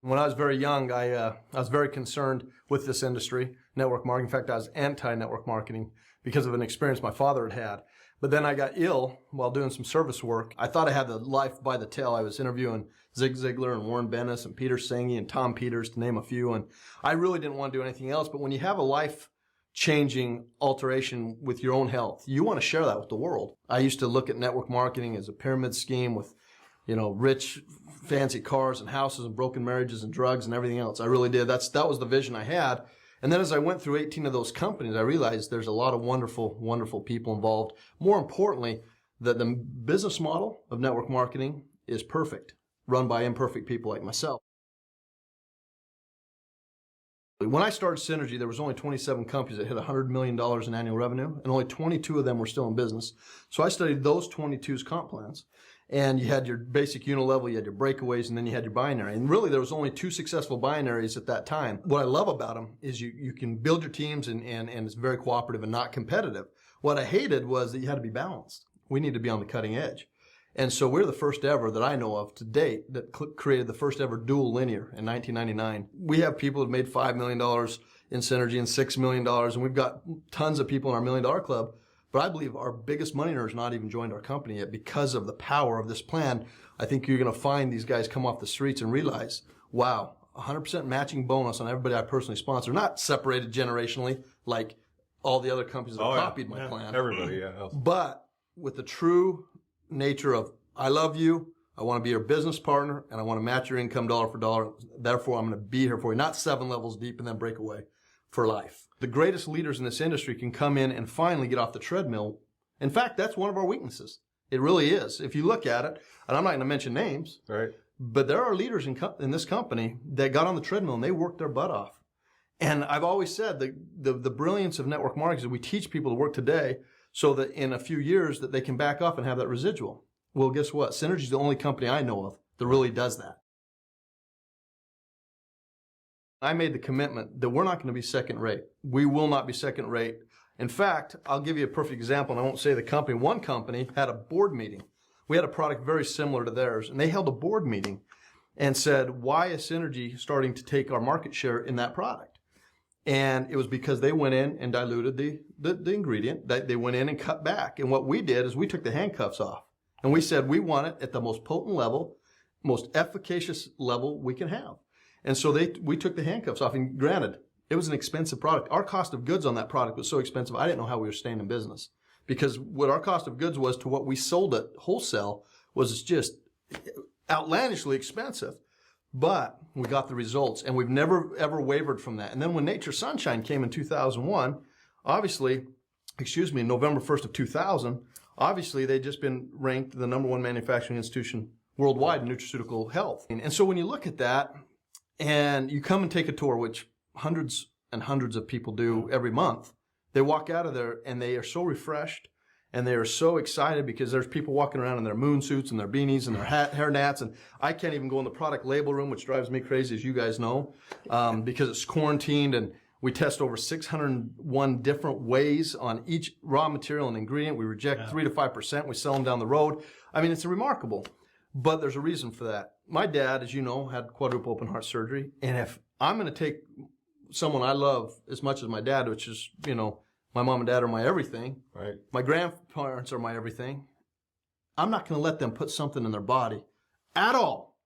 When I was very young, I was very concerned with this industry, network marketing. In fact, I was anti-network marketing because of an experience my father had had. But then I got ill while doing some service work. I thought I had the life by the tail. I was interviewing Zig Ziglar and Warren Bennis and Peter Senge and Tom Peters, to name a few. And I really didn't want to do anything else. But when you have a life-changing alteration with your own health, you want to share that with the world. I used to look at network marketing as a pyramid scheme with, rich, fancy cars and houses and broken marriages and drugs and everything else. I really did. That was the vision I had. And then as I went through 18 of those companies, I realized there's a lot of wonderful, wonderful people involved. More importantly, that the business model of network marketing is perfect, run by imperfect people like myself. When I started Synergy, there was only 27 companies that hit $100 million in annual revenue, and only 22 of them were still in business. So I studied those 22's comp plans. And you had your basic unilevel, you had your breakaways, and then you had your binary. And really, there was only 2 successful binaries at that time. What I love about them is you can build your teams and it's very cooperative and not competitive. What I hated was that you had to be balanced. We need to be on the cutting edge. And so we're the first ever that I know of to date that created the first ever dual linear in 1999. We have people that made $5 million in Synergy and $6 million, and we've got tons of people in our $1 million club. But I believe our biggest money earners not even joined our company yet because of the power of this plan. I think you're going to find these guys come off the streets and realize, wow, 100% matching bonus on everybody I personally sponsor, not separated generationally like all the other companies that copied my plan. Everybody, yeah. But with the true nature of, I love you, I want to be your business partner, and I want to match your income dollar for dollar. Therefore, I'm going to be here for you, not 7 levels deep and then break away for life. The greatest leaders in this industry can come in and finally get off the treadmill. In fact, that's one of our weaknesses. It really is. If you look at it, and I'm not going to mention names, right, but there are leaders in this company that got on the treadmill and they worked their butt off. And I've always said the brilliance of network marketing is we teach people to work today so that in a few years that they can back off and have that residual. Well, guess what? Synergy is the only company I know of that really does that. I made the commitment that we're not going to be second rate. We will not be second rate. In fact, I'll give you a perfect example, and I won't say the company. One company had a board meeting. We had a product very similar to theirs, and they held a board meeting and said, why is Synergy starting to take our market share in that product? And it was because they went in and diluted the ingredient. They went in and cut back. And what we did is we took the handcuffs off. And we said we want it at the most potent level, most efficacious level we can have. And so we took the handcuffs off. And granted, it was an expensive product. Our cost of goods on that product was so expensive, I didn't know how we were staying in business. Because what our cost of goods was to what we sold at wholesale was just outlandishly expensive. But we got the results, and we've never, ever wavered from that. And then when Nature Sunshine came in 2001, obviously, November 1st of 2000, obviously they'd just been ranked the #1 manufacturing institution worldwide in nutraceutical health. And so when you look at that, and you come and take a tour, which hundreds and hundreds of people do every month, they walk out of there and they are so refreshed and they are so excited because there's people walking around in their moon suits and their beanies and their hair nats. And I can't even go in the product label room, which drives me crazy, as you guys know, because it's quarantined and we test over 601 different ways on each raw material and ingredient. We reject 3 to 5%. We sell them down the road. I mean, it's remarkable. But there's a reason for that. My dad, as you know, had quadruple open heart surgery. And if I'm going to take someone I love as much as my dad, which is, my mom and dad are my everything. Right. My grandparents are my everything. I'm not going to let them put something in their body at all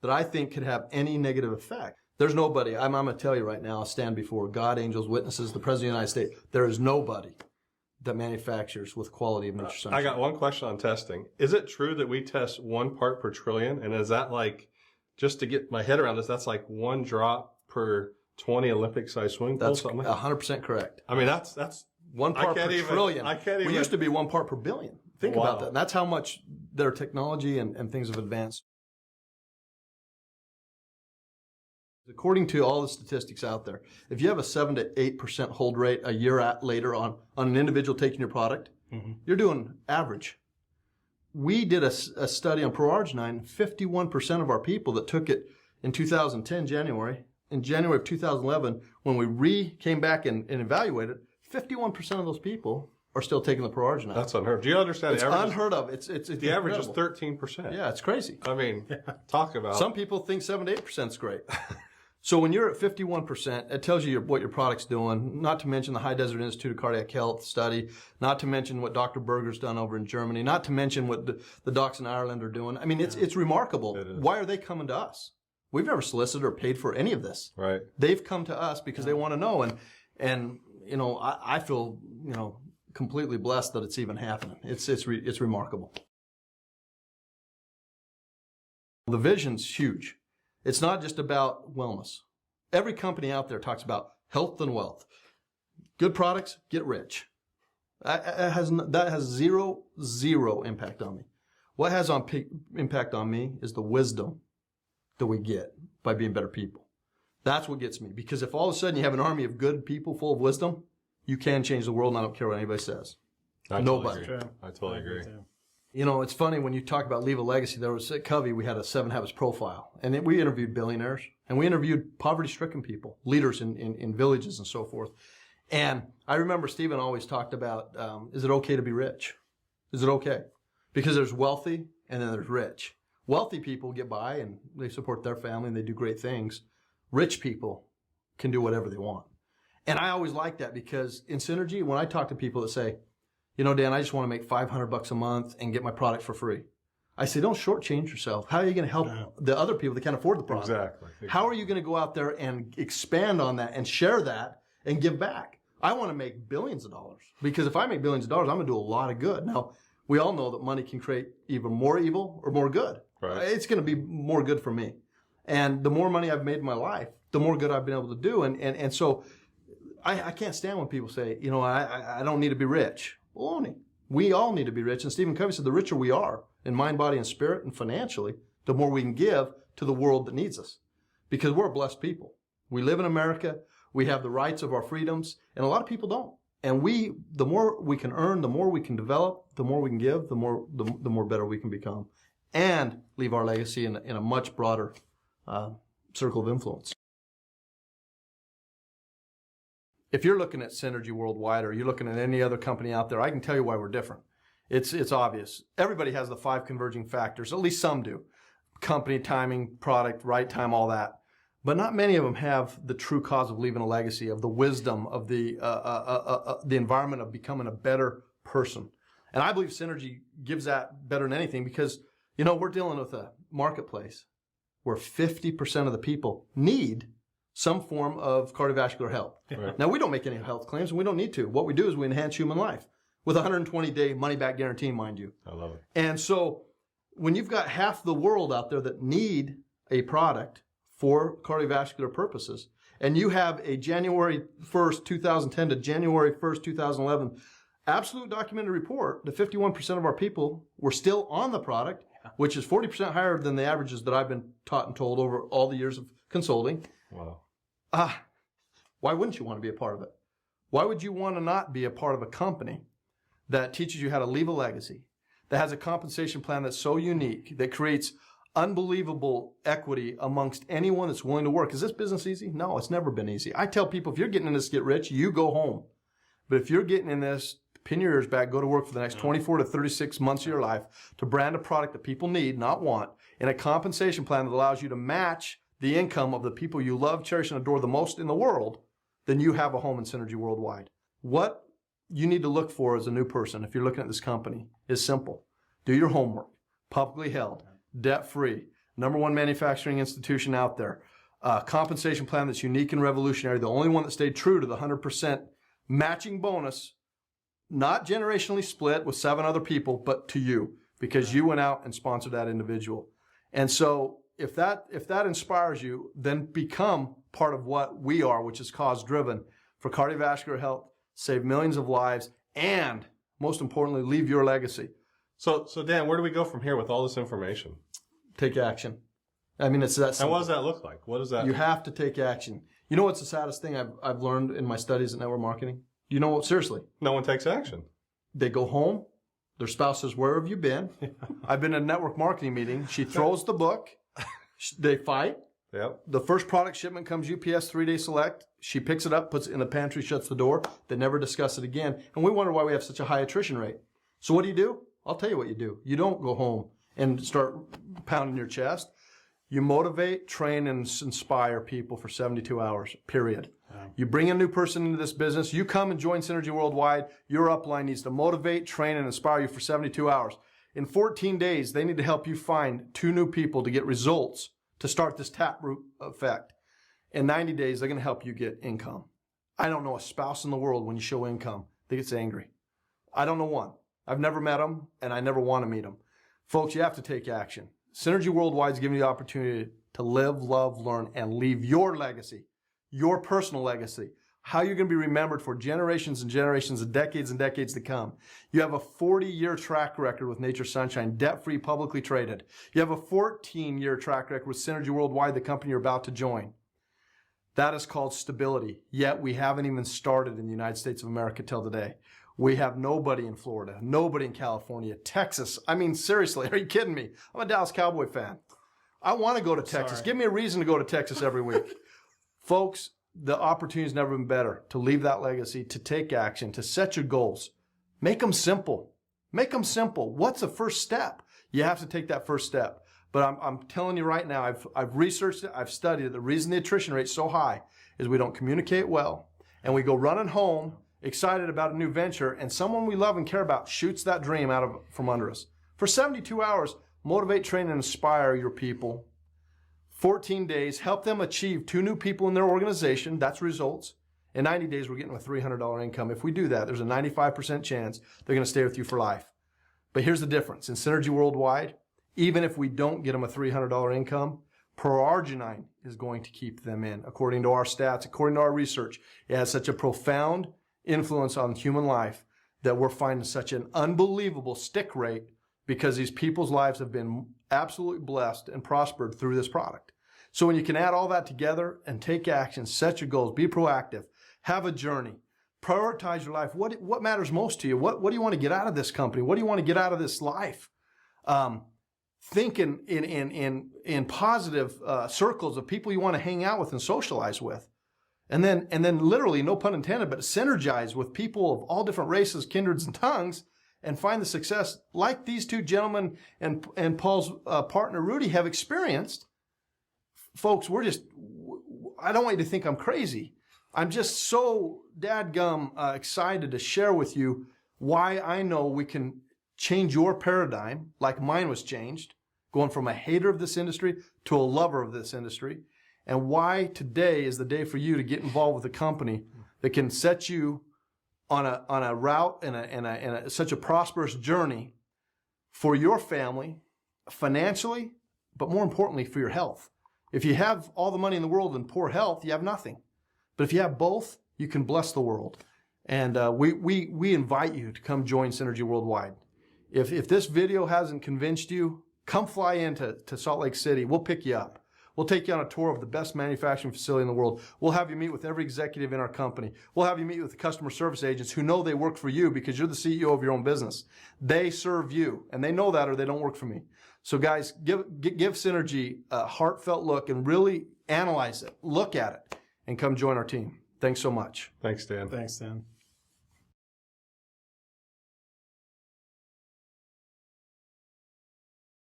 that I think could have any negative effect. There's nobody. I'm going to tell you right now, I'll stand before God, angels, witnesses, the President of the United States. There is nobody that manufactures with quality of Nature Sunshine. I got one question on testing. Is it true that we test 1 part per trillion? And is that like, just to get my head around this, that's like 1 drop per 20 Olympic-sized swimming pools? That's 100% correct. I mean, that's 1 part per trillion. I can't even. We used to be 1 part per billion. Think about that. And that's how much their technology and things have advanced. According to all the statistics out there, if you have a 7 to 8% hold rate a year later on an individual taking your product, you're doing average. We did a study on Pro-Arginine. 51% of our people that took it in 2010, January, in January of 2011, when we came back and evaluated, 51% of those people are still taking the Pro-Arginine. That's unheard of. Do you understand? It's unheard of. It's the average is 13%. Yeah, it's crazy. I mean, talk about. Some people think 7 to 8% is great. So when you're at 51%, it tells you what your product's doing, not to mention the High Desert Institute of Cardiac Health study, not to mention what Dr. Berger's done over in Germany, not to mention what the docs in Ireland are doing. I mean, it's remarkable. It is. Why are they coming to us? We've never solicited or paid for any of this. Right. They've come to us because they want to know. And you know, I feel, you know, completely blessed that it's even happening. It's remarkable. The vision's huge. It's not just about wellness. Every company out there talks about health and wealth. Good products, get rich. That has zero impact on me. What has impact on me is the wisdom that we get by being better people. That's what gets me. Because if all of a sudden you have an army of good people full of wisdom, you can change the world, and I don't care what anybody says. Nobody. I totally agree. You know, it's funny when you talk about leave a legacy. There was at Covey, we had a 7 Habits profile, and we interviewed billionaires, and we interviewed poverty-stricken people, leaders in villages and so forth. And I remember Stephen always talked about, is it okay to be rich? Is it okay? Because there's wealthy and then there's rich. Wealthy people get by and they support their family and they do great things. Rich people can do whatever they want. And I always like that because in Synergy, when I talk to people that say, you know, Dan, I just want to make $500 a month and get my product for free. I say, don't shortchange yourself. How are you going to help the other people that can't afford the product? Exactly. How are you going to go out there and expand on that and share that and give back? I want to make billions of dollars because if I make billions of dollars, I'm going to do a lot of good. Now, we all know that money can create either more evil or more good. Right. It's going to be more good for me. And the more money I've made in my life, the more good I've been able to do. And so I can't stand when people say, you know, I don't need to be rich. Baloney. We all need to be rich. And Stephen Covey said the richer we are in mind, body, and spirit and financially, the more we can give to the world that needs us. Because we're a blessed people. We live in America. We have the rights of our freedoms. And a lot of people don't. And the more we can earn, the more we can develop, the more we can give, the more better we can become. And leave our legacy in a much broader circle of influence. If you're looking at Synergy worldwide or you're looking at any other company out there, I can tell you why we're different. It's obvious. Everybody has the 5 converging factors. At least some do. Company, timing, product, right time, all that. But not many of them have the true cause of leaving a legacy, of the wisdom, of the environment of becoming a better person. And I believe Synergy gives that better than anything because, you know, we're dealing with a marketplace where 50% of the people need some form of cardiovascular health. Right. Now, we don't make any health claims, and we don't need to. What we do is we enhance human life with a 120-day money-back guarantee, mind you. I love it. And so when you've got half the world out there that need a product for cardiovascular purposes, and you have a January 1st, 2010 to January 1st, 2011 absolute documented report that 51% of our people were still on the product, which is 40% higher than the averages that I've been taught and told over all the years of consulting. Wow. Why wouldn't you want to be a part of it? Why would you want to not be a part of a company that teaches you how to leave a legacy, that has a compensation plan that's so unique, that creates unbelievable equity amongst anyone that's willing to work? Is this business easy? No, it's never been easy. I tell people, if you're getting in this to get rich, you go home. But if you're getting in this, pin your ears back, go to work for the next 24 to 36 months of your life to brand a product that people need, not want, in a compensation plan that allows you to match the income of the people you love, cherish, and adore the most in the world, then you have a home in Synergy worldwide. What you need to look for as a new person, if you're looking at this company, is simple. Do your homework. Publicly held, debt-free, #1 manufacturing institution out there. Compensation plan that's unique and revolutionary. The only one that stayed true to the 100% matching bonus, not generationally split with 7 other people, but to you, because you went out and sponsored that individual. And so if that inspires you, then become part of what we are, which is cause-driven for cardiovascular health, save millions of lives, and most importantly, leave your legacy. So Dan, where do we go from here with all this information? Take action. I mean, it's that simple. And what does that look like? What does that? You have to take action. You know what's the saddest thing I've learned in my studies at network marketing? You know what? Seriously. No one takes action. They go home. Their spouse says, "Where have you been?" I've been in a network marketing meeting. She throws the book. They fight. Yep. The first product shipment comes UPS 3-day select. She picks it up, puts it in the pantry, shuts the door. They never discuss it again. And we wonder why we have such a high attrition rate. So what do? I'll tell you what you do. You don't go home and start pounding your chest. You motivate, train, and inspire people for 72 hours, period. Yeah. You bring a new person into this business. You come and join Synergy Worldwide. Your upline needs to motivate, train, and inspire you for 72 hours. In 14 days, they need to help you find 2 new people to get results to start this taproot effect. In 90 days, they're going to help you get income. I don't know a spouse in the world when you show income that gets angry. I don't know one. I've never met them, and I never want to meet them. Folks, you have to take action. Synergy Worldwide is giving you the opportunity to live, love, learn, and leave your legacy, your personal legacy, how you're going to be remembered for generations and generations and decades to come. You have a 40-year track record with Nature Sunshine, debt-free, publicly traded. You have a 14-year track record with Synergy Worldwide, the company you're about to join. That is called stability. Yet we haven't even started in the United States of America till today. We have nobody in Florida, nobody in California, Texas. I mean, seriously, are you kidding me? I'm a Dallas Cowboy fan. I want to go to Texas. Give me a reason to go to Texas every week. Folks, the opportunity's never been better to leave that legacy, to take action, to set your goals. Make them simple. Make them simple. What's the first step? You have to take that first step. But I'm telling you right now, I've researched it, I've studied it. The reason the attrition rate's so high is we don't communicate well, and we go running home excited about a new venture, and someone we love and care about shoots that dream from under us. For 72 hours, motivate, train, and inspire your people. 14 days, help them achieve 2 new people in their organization. That's results. In 90 days, we're getting a $300 income. If we do that, there's a 95% chance they're going to stay with you for life. But here's the difference. In Synergy Worldwide, even if we don't get them a $300 income, Pro-arginine is going to keep them in. According to our stats, according to our research, it has such a profound influence on human life that we're finding such an unbelievable stick rate because these people's lives have been absolutely blessed and prospered through this product. So when you can add all that together and take action, set your goals, be proactive, have a journey, prioritize your life. What matters most to you? What do you want to get out of this company? What do you want to get out of this life? Think in positive circles of people you want to hang out with and socialize with. And then literally, no pun intended, but synergize with people of all different races, kindreds, and tongues, and find the success like these 2 gentlemen and Paul's partner, Rudy, have experienced. Folks, I don't want you to think I'm crazy. I'm just so dadgum excited to share with you why I know we can change your paradigm like mine was changed, going from a hater of this industry to a lover of this industry. And why today is the day for you to get involved with a company that can set you on a route and such a prosperous journey for your family, financially, but more importantly for your health. If you have all the money in the world and poor health, you have nothing. But if you have both, you can bless the world. And we invite you to come join Synergy Worldwide. If this video hasn't convinced you, come fly into Salt Lake City. We'll pick you up. We'll take you on a tour of the best manufacturing facility in the world. We'll have you meet with every executive in our company. We'll have you meet with the customer service agents who know they work for you because you're the CEO of your own business. They serve you, and they know that or they don't work for me. So guys, give Synergy a heartfelt look and really analyze it, look at it, and come join our team. Thanks so much. Thanks, Dan. Thanks, Dan.